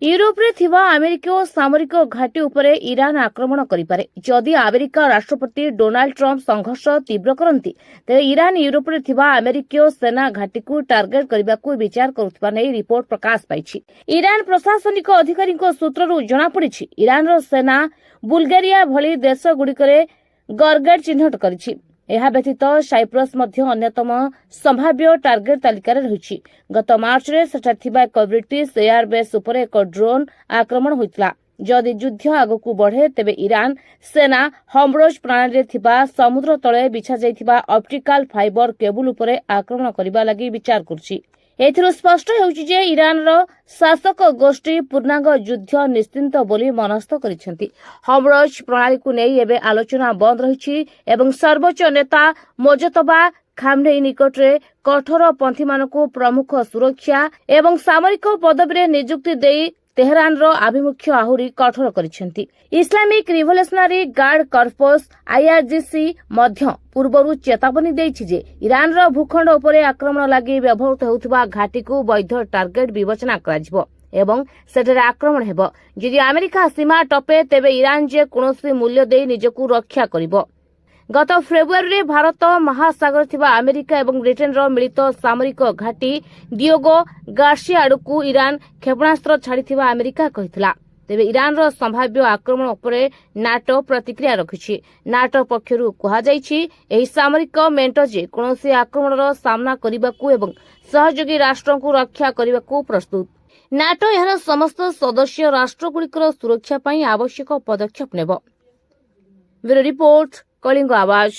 यूरोप्रे थिबा अमेरिकीय सामरिक घाटी उपरे ईरान आक्रमण करिपारे। जदि अमेरिका राष्ट्रपति डोनाल्ड ट्रम्प संघर्ष तीव्र करती तेरे ईरान यूरोप्रे थिबा अमेरिकीय सेना घाटी को टार्गेट करने को विचार करुवा नहीं रिपोर्ट प्रकाश पाई। ईरान प्रशासनिक अधिकारी सूत्ररू जनापड़ी ईरान रो सेना बुल्गारिया भली देशगुड़िक गरगेट चिन्हट करिछि। ଏହା ବ୍ୟତୀତ ସାଇପ୍ରସ୍ ମଧ୍ୟ ଅନ୍ୟତମ ସମ୍ଭାବ୍ୟ ଟାର୍ଗେଟ ତାଲିକାରେ ରହିଛି। ଗତ ମାର୍ଚ୍ଚରେ ସେଠାରେ ଥିବା ଏକ ବ୍ରିଟିଶ ଏୟାର ବେସ୍ ଉପରେ ଏକ ଡ୍ରୋନ୍ ଆକ୍ରମଣ ହୋଇଥିଲା। ଯଦି ଯୁଦ୍ଧ ଆଗକୁ ବଢ଼େ ତେବେ ଇରାନ ସେନା ହର୍ମୁଜ ପ୍ରଣାଳୀରେ ଥିବା ସମୁଦ୍ର ତଳେ ବିଛାଯାଇଥିବା ଅପ୍ଟିକାଲ ଫାଇବର କେବୁଲ ଉପରେ ଆକ୍ରମଣ କରିବା ଲାଗି ବିଚାର କରୁଛି। ଏଥିରୁ ସ୍ପଷ୍ଟ ହେଉଛି ଯେ ଇରାନର ଶାସକ ଗୋଷ୍ଠୀ ପୂର୍ଣ୍ଣାଙ୍ଗ ଯୁଦ୍ଧ ନିଶ୍ଚିନ୍ତ ବୋଲି ମନସ୍ଥ କରିଛନ୍ତି। ହର୍ମୁଜ ପ୍ରଣାଳୀକୁ ନେଇ ଏବେ ଆଲୋଚନା ବନ୍ଦ ରହିଛି ଏବଂ ସର୍ବୋଚ୍ଚ ନେତା ମୋଜତବା ଖାମନେଇ ନିକଟରେ କଠୋରପନ୍ଥୀମାନଙ୍କୁ ପ୍ରମୁଖ ସୁରକ୍ଷା ଏବଂ ସାମରିକ ପଦବୀରେ ନିଯୁକ୍ତି ଦେଇ ତେହରାନର ଆଭିମୁଖ୍ୟ ଆହୁରି କଠୋର କରିଛନ୍ତି। Islamic Revolutionary Guard Corps IRGC ମଧ୍ୟ ପୂର୍ବରୁ ଚେତାବନୀ ଦେଇଛି ଯେ ଇରାନର ଭୂଖଣ୍ଡ ଉପରେ ଆକ୍ରମଣ ଲାଗି ବ୍ୟବହୃତ ହେଉଥିବା ଘାଟିକୁ ବୈଧ ଟାର୍ଗେଟ ବିବେଚନା କରାଯିବ ଏବଂ ସେଠାରେ ଆକ୍ରମଣ ହେବ। ଯଦି ଆମେରିକା ସୀମା ଟପେ ତେବେ ଇରାନ ଯେ କୌଣସି ମୂଲ୍ୟ ଦେଇ ନିଜକୁ ରକ୍ଷା କରିବ। ଗତ ଫେବୃଆରୀରେ ଭାରତ ମହାସାଗର ଥିବା ଆମେରିକା ଏବଂ ବ୍ରିଟେନର ମିଳିତ ସାମରିକ ଘାଟି ଡିଏଗୋ ଗାର୍ସିଆ ଆଡ଼କୁ ଇରାନ କ୍ଷେପଣାସ୍ତ୍ର ଛାଡ଼ିଥିବା ଆମେରିକା କହିଥିଲା। ତେବେ ଇରାନର ସମ୍ଭାବ୍ୟ ଆକ୍ରମଣ ଉପରେ ନାଟୋ ପ୍ରତିକ୍ରିୟା ରଖିଛି। ନାଟୋ ପକ୍ଷରୁ କୁହାଯାଇଛି ଏହି ସାମରିକ ମେଣ୍ଟ ଯେ କୌଣସି ଆକ୍ରମଣର ସାମ୍ନା କରିବାକୁ ଏବଂ ସହଯୋଗୀ ରାଷ୍ଟ୍ରଙ୍କୁ ରକ୍ଷା କରିବାକୁ ପ୍ରସ୍ତୁତ। ନାଟୋ ଏହାର ସମସ୍ତ ସଦସ୍ୟ ରାଷ୍ଟ୍ରଗୁଡ଼ିକର ସୁରକ୍ଷା ପାଇଁ ଆବଶ୍ୟକ ପଦକ୍ଷେପ ନେବ। Bureau report, Kalinga Awaaz.